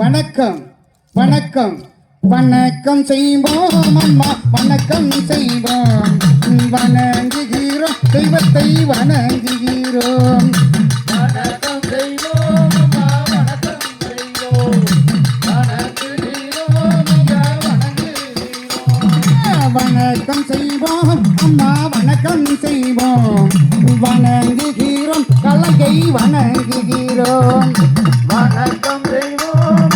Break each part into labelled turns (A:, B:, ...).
A: வணக்கம் வணக்கம் வணக்கம் செய்வோம் அம்மா வணக்கம் செய்வோம் வணங்குகிறோம் தெய்வத்தை வணங்குகிறோம்
B: வணக்கம் செய்வோம் அம்மா வணக்கம் செய்வோம் வணங்குகிறோம்
A: வணக்கம் செய்வோம் அம்மா வணக்கம் செய்வோம் வணங்குகிறோம் கலகை வணங்குகிறோம்
B: வணக்கம் செய்வோம்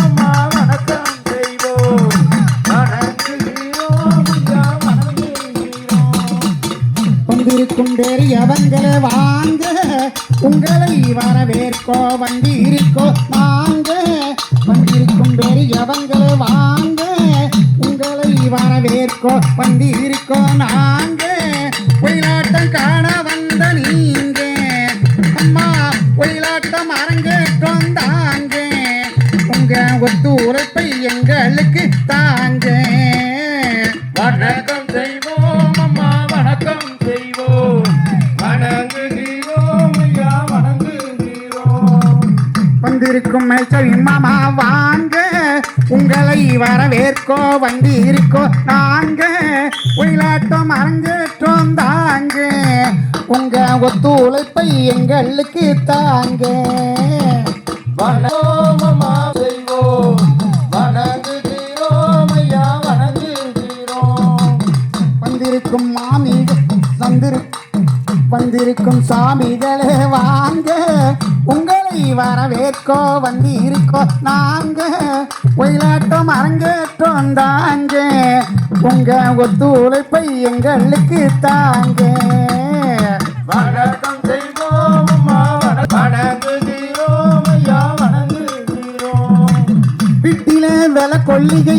B: அம்மா வணக்கம் செய்வோம் வணங்குகிறோம் வணங்குகிறோம்
A: வந்திருக்கும் பெரியவங்களே வாங்க உங்களை வரவேற்கோ வந்திருக்கோ நாங்க வந்திருக்கும் பெரியவங்களே வாங்க உங்களை வரவேற்கோ வந்திருக்கோ நாங்க ஒயிலாட்டம் காண வந்த நீங்க அம்மா ஒயிலாட்டம் அரங்கேற்றம் தாங்க உங்க ஒத்துழைப்பை எங்களுக்கு தாங்க
B: வணக்கம் செய்வோம் அம்மா வணக்கம் செய்வோம் வணங்குகிறோம் ஐயா வணங்குகிறோம்
A: வந்திருக்கும் மேய்ச்சல் மாமா வாங்க உங்களை வரவேற்கோ வந்திருக்கோ நாங்க ஒயிலாட்டம் அரங்கேற்றோம் தாங்க உங்க ஒத்துழைப்பை எங்களுக்கு தாங்க
B: வணக்கம் அம்மா செய்வோம் வணங்குகிறோம் ஐயா வணங்குகிறோம்
A: வந்திருக்கும் மாமி வந்திருக்கும் சாமிகளே வாங்க உங்களை வரவேற்கோ வந்திருக்கோ நாங்க ஒயிலாட்டம் அரங்கேற்றோம் தாங்க உங்க ஒத்துழைப்பை எங்களுக்கு தாங்க
B: வணக்கம் செய்வோம் அம்மா வணங்குகிறோம் ஐயா வணங்குகிறோம்
A: வீட்டில வில கொள்ளிகை